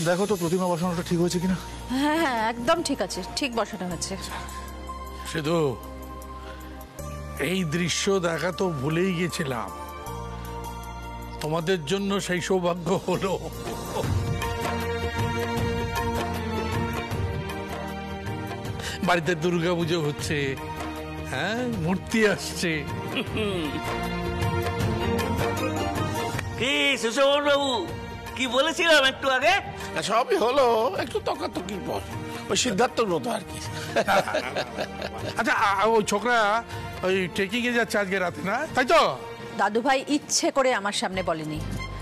দেখো তো প্রতিমা বসানোটা ঠিক হয়েছে কিনা। হ্যাঁ হ্যাঁ একদম ঠিক আছে, ঠিক বসানো হচ্ছে। শুধু এই দৃশ্য দেখা তো ভুলেই গেছিলাম, তোমাদের জন্য সেই সৌভাগ্য হলো। বাড়িতে দুর্গা পুজো হচ্ছে, হ্যাঁ মূর্তি আসছে। কি সুশোভন বাবু, কি বলেছিলাম একটু আগে? সবই হলো, একটু তকাতকির পর ওই সিদ্ধার্থর মতো আর কি। আচ্ছা ওই ছোকরা ওই ট্রেকিং এ যাচ্ছে আজকে রাতে, না তাই তো? দাদু ভাই ইচ্ছে করে আমার সামনে বলেনি,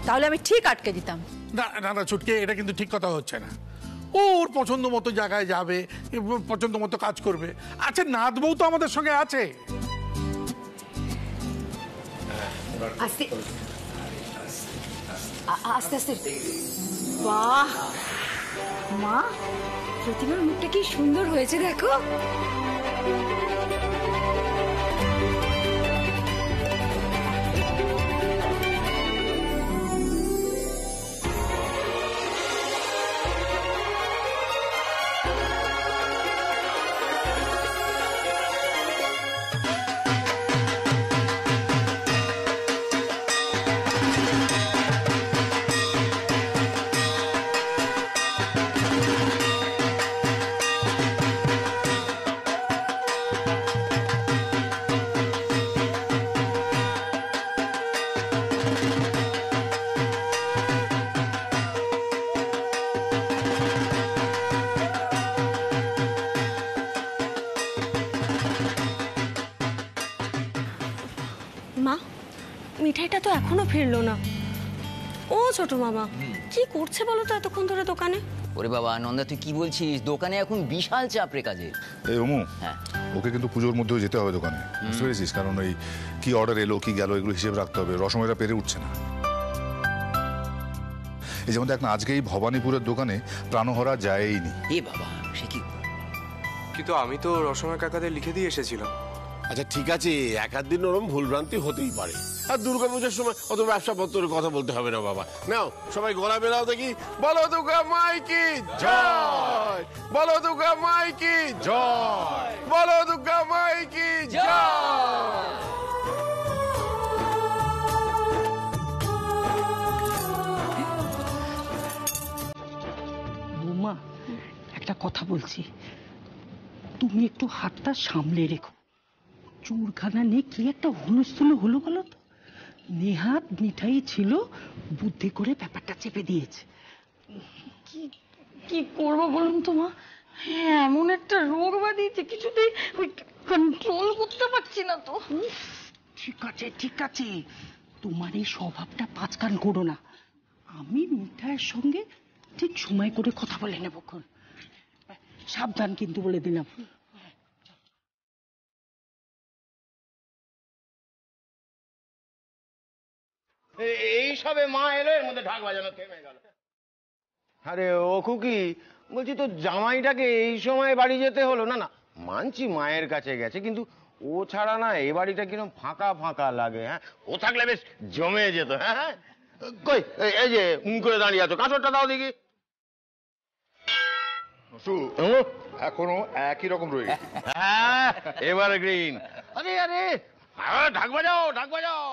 তাহলে আমি ঠিক আটকে দিতাম। না না না ছুটকে, এটা কিন্তু ঠিক কথা হচ্ছে না। ওর পছন্দ মতো জায়গায় যাবে, পছন্দ মতো কাজ করবে। আচ্ছা নাথ বউ তো আমাদের সঙ্গে আছে। আস্তে আস্তে আস্তে। বাহ মা, প্রতিমার মুখটা কি সুন্দর হয়েছে দেখো। মা, মিঠাইটা তো এখনো ফিরলো না। ও ছোট মামা, কি করছে বলো তো এতক্ষণ ধরে দোকানে? ওরে বাবা নন্দা, তুই কি বলছিস? দোকানে এখন বিশাল চাপ রে কাজে। এই ওমু, হ্যাঁ ওকে কিন্তু পুজোর মধ্যেও যেতে হবে দোকানে, বুঝতে পেরেছিস? কারণ ওই কি অর্ডার এলো কি গেল এগুলো হিসেব রাখতে হবে, রসময়টা পেরে উঠছে না। এই যেমন দেখ না, আজকে এই ভবানীপুরের দোকানে প্রাণহরা যায়নি। এ বাবা, সে কি? কিন্তু আমি তো রসময় কাকাদের লিখে দিয়ে এসেছিলাম। আচ্ছা ঠিক আছে, এক আধ দিন ওরম ভুলভ্রান্তি হতেই পারে, আর দুর্গাপূজার সময় অত ব্যবসা পত্রের কথা বলতে হবে না বাবা। নাও সবাই গলা বেরাও দেখি, বলো দুর্গা মাই কি জয়, বলো দুর্গা মাই কি জয়, বলো দুর্গা মাই কি জয়। বৌমা, একটা কথা বলছি, তুমি একটু হাতটা সামলে রেখো। চুরখানা নিয়ে কি একটা হুলস্থুল হলো বলো তো? নেহাত মিঠাই ছিল, বুদ্ধি করে ব্যাপারটা চেপে দিয়েছে। কি কি করবো বলুন তো মা, এমন একটা রোগ বাঁধিয়েছে, কিছুতেই কন্ট্রোল করতে পারছি না তো। ঠিক আছে ঠিক আছে, তোমার এই স্বভাবটা পাঁচকান করো না। আমি মিঠাইয়ের সঙ্গে ঠিক সময় করে কথা বলে নেবো। সাবধান কিন্তু বলে দিলাম। এই সবে মা এলো, এর মধ্যে ঢাক বাজানো থেমে গেল। আরে ও খুকি, বলছি তো জামাইটাকে এই সময় বাড়ি যেতে হলো? না না মানছি মায়ের কাছে গেছে, কিন্তু ও ছাড়া না এ বাড়িটা কিরকম ফাঁকা ফাঁকা লাগে। হ্যাঁ, ও থাকলে বেশ জমে যেত। হ্যাঁ হ্যাঁ, কই এই যে করে দাঁড়িয়ে আছো, কাঁচরটা দাও দেখি। এখনো একই রকম রয়েছে। হ্যাঁ এবারে গ্রিন। আরে আরে ঢাক বাজাও ঢাক বাজাও।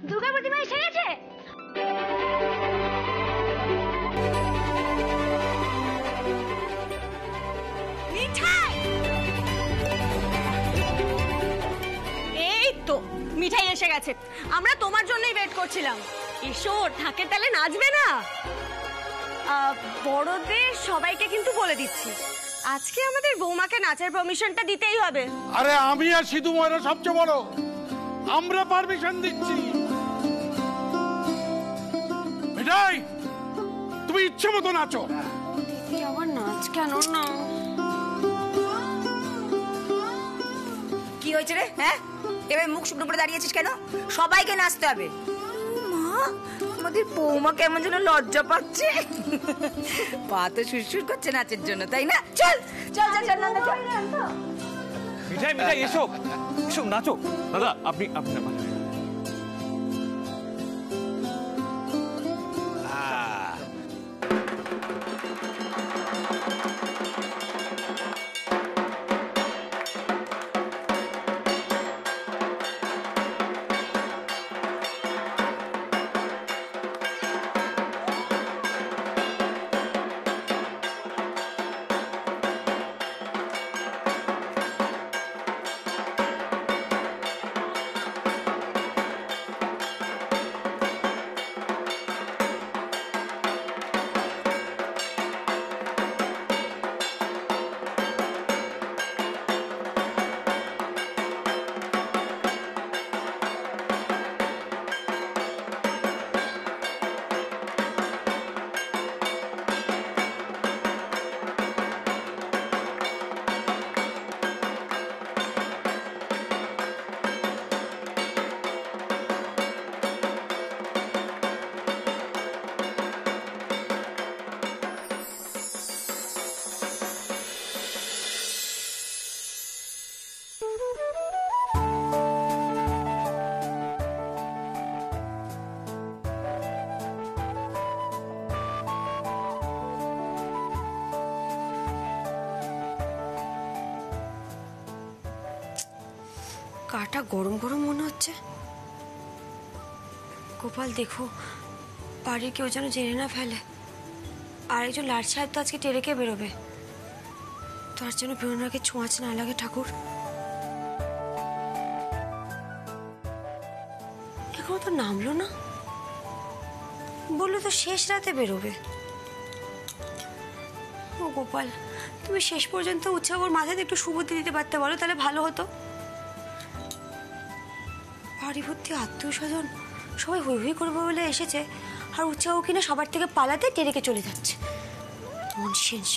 দুর্গা প্রতিমা এসে গেছে। মিঠাই, এই তো মিঠাই এসে গেছে। আমরা তোমার জন্যই ওয়েট করছিলাম। এসো, ঢাকের তালে নাচবে না? বড়দের সবাইকে কিন্তু বলে দিচ্ছি, আজকে আমাদের বৌমাকে নাচের পারমিশনটা দিতেই হবে। আরে আমি আর সিধু ময়রা সবচেয়ে বড়, আমরা পারমিশন দিচ্ছি। মিঠাই, তুমি ইচ্ছে মতো নাচো। দিদি আবার নাচ কেন না? কি হয়েছে রে? হ্যাঁ, এবার মুখ শুকনো করে দাঁড়িয়েছিস কেন? সবাইকে নাচতে হবে। মা, আমাদের বৌমা কেমন যেন লজ্জা পাচ্ছে, পা তো সুরসুর করছে নাচের জন্য, তাই না? চল চল চল চল চল। মিঠাই মিঠাই এসো এসো নাচো। দাদা আপনি আপনি কাটা গরম গরম মনে হচ্ছে। গোপাল দেখো, বাড়ির কেউ যেন জেনে না ফেলে। আর একজন লাট সাহেব তো আজকে টেরেকে বেরোবে, তার জন্য বেরোনোর আগে ছোঁয়াচ না লাগে ঠাকুর। এখনো তো নামলো না, বললো তো শেষ রাতে বেরোবে। ও গোপাল, তুমি শেষ পর্যন্ত উৎসাহর মাথায় একটু সুবুদ্ধি দিতে পারতে, বলো তাহলে ভালো হতো। বাড়ি ভর্তি আত্মীয় স্বজন সবাই হই হই করবে বলে এসেছে, আর উৎসাহ কিনা সবার থেকে পালাতে টেরেকে চলে যাচ্ছে। ননসেন্স।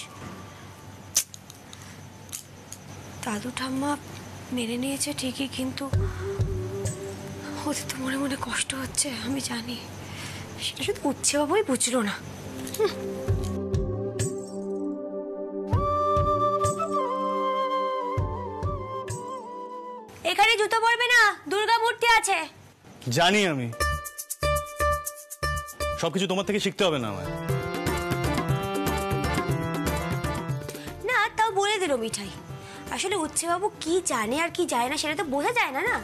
দাদু ঠাম্মা মেনে নিয়েছে ঠিকই, কিন্তু ওদের তো মনে মনে কষ্ট হচ্ছে, আমি জানি। সেটা শুধু উৎসাহই বুঝলো না। এখানে জুতো পরবে না, দুর্গা মূর্তি আছে। জানি আমি, সবকিছু তোমার থেকে শিখতে হবে না আমায়। না, তাও বলে দিল মিঠাই। আসলে উৎসবাবু কি জানে আর কি জানে না সেটা তো বোঝা যায় না। না,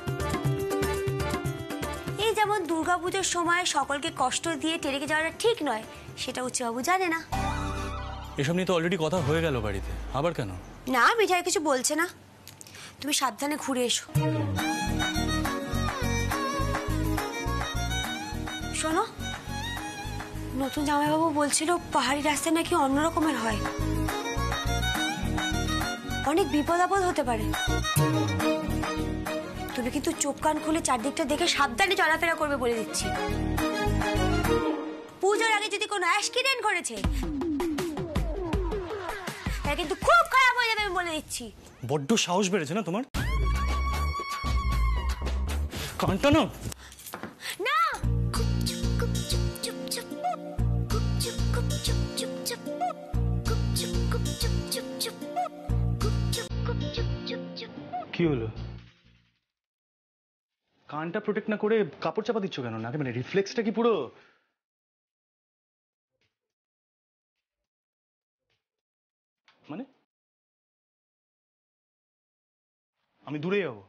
এই যেমন দুর্গাপুজোর সময় সকলকে কষ্ট দিয়ে টেরেকে যাওয়াটা ঠিক নয়, সেটা উৎসবাবু জানে না। এসব নিয়ে তো অলরেডি কথা হয়ে গেল বাড়িতে, আবার কেন? না, মিঠাই কিছু বলছে না। তুমি সাবধানে ঘুরে এসো। শোনো, নতুন জামাইবাবু বলছিল পাহাড়ি রাস্তায় নাকি অন্য রকমের হয়, অনেক বিপদ আপদ হতে পারে। তুমি কিন্তু চোখ কান খুলে চারদিকটা দেখে সাবধানে চলাফেরা করবে বলে দিচ্ছি। পুজোর আগে যদি কোনো অ্যাক্সিডেন্ট করেছে তা কিন্তু খুব খারাপ হয়ে যাবে, আমি বলে দিচ্ছি। বড্ড সাহস বেড়েছে না তোমার? কানটা না না, কি হলো? কানটা প্রোটেক্ট না করে কাপড় চাপা দিচ্ছ কেন? নাকি মানে রিফ্লেক্সটা কি পুরো? মানে আমি দূরে যাবো?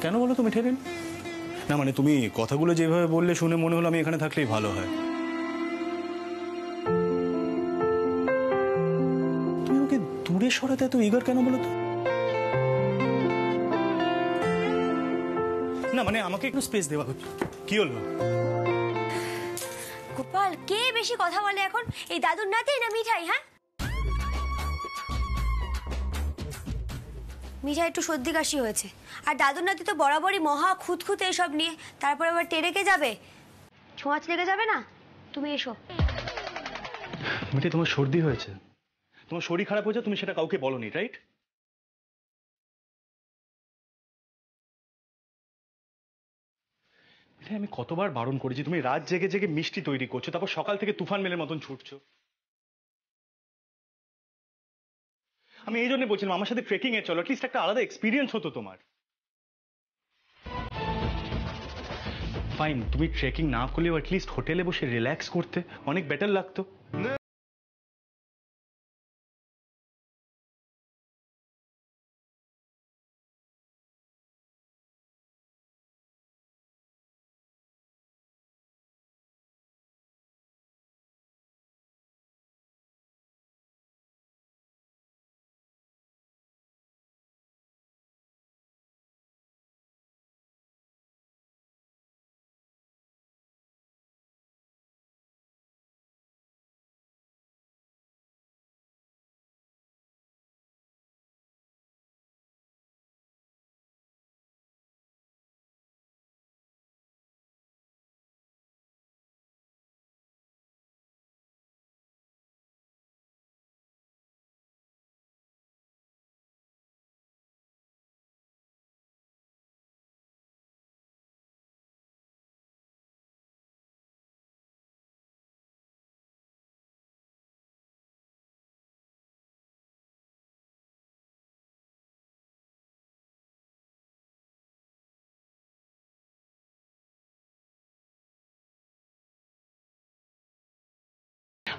কেন বলো তো মিঠাই দিন? না মানে তুমি কথাগুলো যেভাবে বললে শুনে মনে হলো আমি এখানে থাকলেই ভালো হয়। তুমি ওকে দূরে সরাতে এত ইগার কেন বলো তো? না মানে আমাকে একটু স্পেস দেওয়া। কি হলো? গোপাল, কে বেশি কথা বলে এখন, এই দাদুর নাতি না মিঠাই? হ্যাঁ, মিঠাই একটু সর্দি কাশি হয়েছে, আর দাদুর নাতি তো বরাবরই মহা খুঁতখুঁত এইসব নিয়ে, তারপর আবার টেরেকে যাবে, ছোঁয়াচ লেগে যাবে না? তুমি এসো। মিঠাই, তোমার সর্দি হয়েছে, তোমার শরীর খারাপ হয়েছে, তুমি সেটা কাউকে বলোনি, রাইট? মিঠাই, আমি কতবার বারণ করেছি, তুমি রাত জেগে জেগে মিষ্টি তৈরি করছো, তারপর সকাল থেকে তুফান মেলের মতন ছুটছো। আমি এই জন্য বলছিলাম আমার সাথে ট্রেকিং এ চলো, অ্যাটলিস্ট একটা আলাদা এক্সপিরিয়েন্স হতো তোমার। ফাইন, তুমি ট্রেকিং না করলেও অ্যাটলিস্ট হোটেলে বসে রিল্যাক্স করতে অনেক বেটার লাগতো।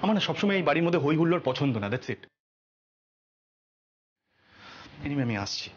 আমার না সবসময় এই বাড়ির মধ্যে হই হুল্লোড় পছন্দ না, দ্যাটস ইট। এনিওয়ে, আমি আসছি।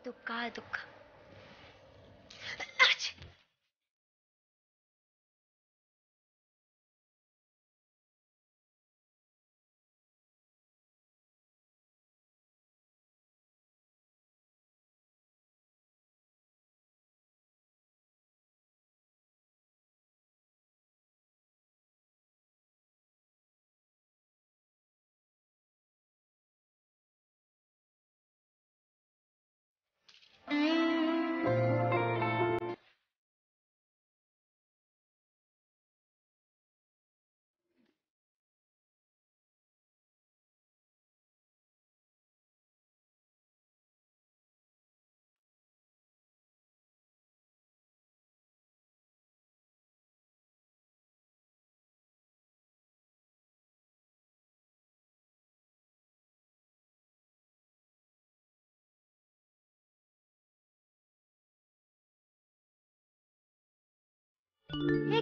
দুঃখা দুঃখা।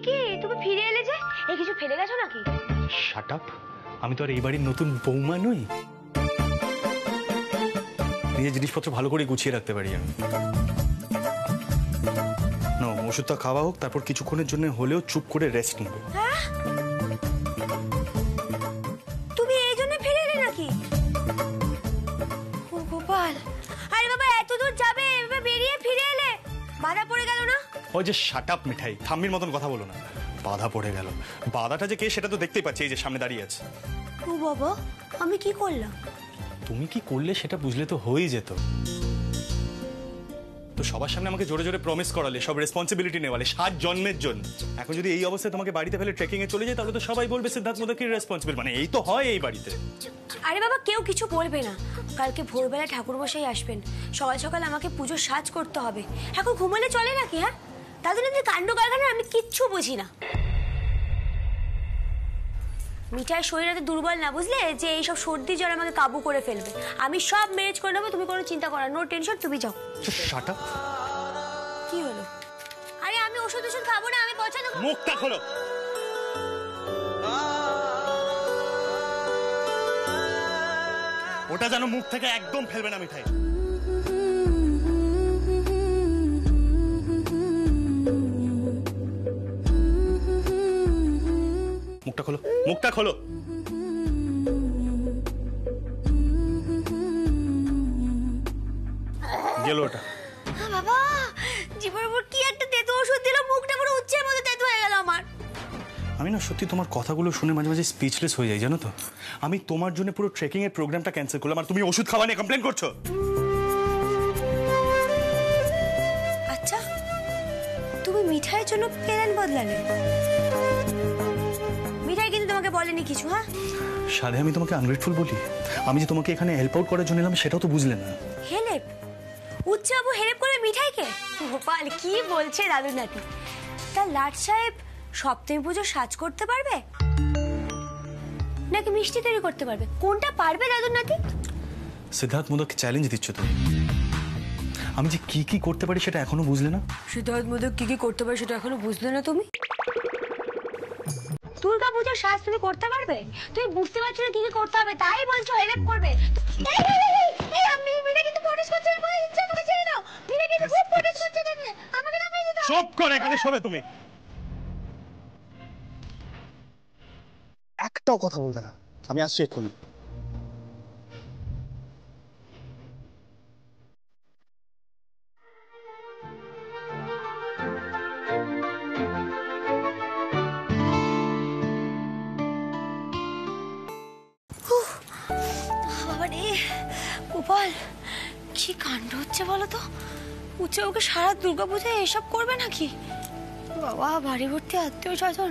কি তুমি ফিরে এলে যে? এই কিছু ফেলে গেছো নাকি? শাট আপ, আমি তো আর এই বাড়ির নতুন বৌমা নই। নিজের জিনিসপত্র ভালো করে গুছিয়ে রাখতে পারি আমি। না, ওষুধটা খাওয়া হোক, তারপর কিছুক্ষণের জন্য হলেও চুপ করে রেস্ট নেবে। তুমি এই জন্য ফিরে এলে নাকি? ও গোপাল, আরে বাবা এত দূর যাবে, এভাবে বেরিয়ে ফিরে এলে, বাধা পড়ে গেল না? ওই যে শাট আপ মিঠাই, থাম্মির মতন কথা বলো না। বাধা পড়ে গেল, বাধাটা যে কে সেটা তো দেখতেই পাচ্ছি, এই যে সামনে দাঁড়িয়ে আছে। ও বাবা, আমি কি করলাম? তুমি কি করলে সেটা বুঝলে তো হয়েই যেত। তো সবার সামনে আমাকে জোরে জোরে প্রমিস করালে, সব রেসপন্সিবিলিটি নেওয়ালে 7 জন্মের জন্য। এখন যদি এই অবস্থায় তোমাকে বাড়িতে ফেলে ট্রেকিং এ চলে যায়, তাহলে তো সবাই বলবে সিদ্ধার্থ মোদক রেসপন্সিবল। মানে এই তো হয় এই বাড়িতে। আরে বাবা, কেউ কিছু বলবে না। কালকে ভোরবেলা ঠাকুরমশাই আসবেন, সকাল সকাল আমাকে পুজোর সাজ করতে হবে। এখন ঘুমালে চলে নাকি? হ্যাঁ, তাদের কাণ্ড কারখানা আমি কিচ্ছু বুঝি না। মিঠাই শরীরে দুর্বল না, বুঝলে, যে এইসব সর্দি জ্বর আমাকে কাবু করে ফেলবে। আমি সব ম্যানেজ করে নেবো, তুমি কোনো চিন্তা করো, নো টেনশন, তুমি যাও। Shut up. কি হলো? আরে আমি ওষুধ খাবো না, আমি পছন্দ করি। মুখটা খোলো। ওটা যেন মুখ থেকে একদম ফেলবে না মিঠাই। মুখটা খোলো, মুখটা খোলো। গেল ওটা। বাবা, জীবনের উপর কি একটা তেতো ওষুধ দিল, মুখটা পুরো উচ্ছের মতো তেতো হয়ে গেল আমার। আমি না সত্যি তোমার কথাগুলো শুনে মাঝে মাঝে স্পিচলেস হয়ে যাই, জানো তো। আমি তোমার জন্য পুরো ট্রেকিং এর প্রোগ্রামটা ক্যান্সেল করলাম, আর তুমি ওষুধ খাওয়া নিয়ে কমপ্লেন করছো। আচ্ছা, তুমি মিঠাইয়ের জন্য প্ল্যান বদলালে? মিঠাই কিন্তু তোমাকে বলেনি কিছু? হ্যাঁ, সাধে আমি তোমাকে আনগ্রেটফুল বলি? আমি যে তোমাকে এখানে হেল্প আউট করার জন্য এলাম, সেটাও তো বুঝলে না। হেল্প? উচ্চবাবু হেল্প করে মিঠাইকে? গোপাল কি বলছে দাদু নাতি? তার লাট সাহেব সপ্তমী পুজোর সাজ করতে পারবে নাকি মিষ্টি তৈরি করতে পারবে? কোনটা পারবে দাদু নাতি? সিদ্ধার্থ মোদককে চ্যালেঞ্জ দিচ্ছ তুমি। আমি যে কি কি করতে পারি সেটা এখনো বুঝলে না। সিদ্ধার্থ মোদক কি কি করতে পারে সেটা এখনো বুঝলে না তুমি? দুর্গা পূজার সাজ তুমি করতে পারবে? তুমি বুঝতে পারছো না কি কি করতে হবে, তাই বলছো হেল্প করবে? আমি মিঠা কিন্তু পড়েছ করছে, আমার ইচ্ছা করে ছেড়ে দাও। মিঠা কিন্তু খুব পড়েছ করছে, আমাকে নামিয়ে দাও। সব করে এখানে শোবে তুমি। একটাও কথা বলবে না। আমি আসছি এক্ষুনি। গোপাল, কি কাণ্ড হচ্ছে বলো তো? উচ্চবাবুকে সারা দুর্গাপূজায় এসব করবে নাকি? বাবা, বাড়ি ভর্তি আত্মীয় স্বজন,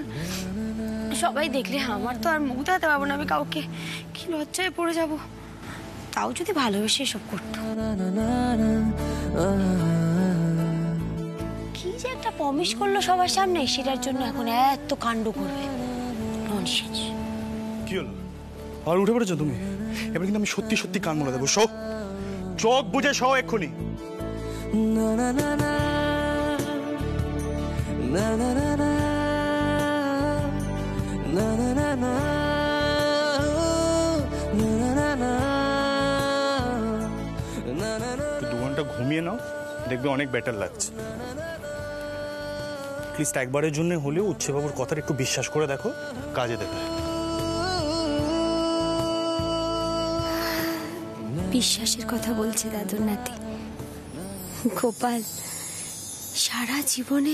সবাই দেখলে আমার তো আর মুখ দেখাতে পারবো না আমি কাউকে। কি লজ্জায় পড়ে যাব। তাও যদি ভালোবেসে এসব করতো। কি যে একটা প্রমিস করলো সবার সামনে, সেটার জন্য এখন এত কাণ্ড করবে। ননসেন্স। কি হলো? আর উঠে পড়েছো তুমি? এবার কিন্তু আমি সত্যি সত্যি কান মোলা দেবো। সব চোখ বুঝে সব এক্ষুনি। দু ঘন্টা ঘুমিয়ে নাও, দেখবে অনেক বেটার লাগছে। প্লিজ একবারের জন্য হলেও উচ্ছেবাবুর কথাটা একটু বিশ্বাস করে দেখো, কাজে দেবে। বিশ্বাসের কথা বলছে দাদুর নাতি। গোপাল, সারা জীবনে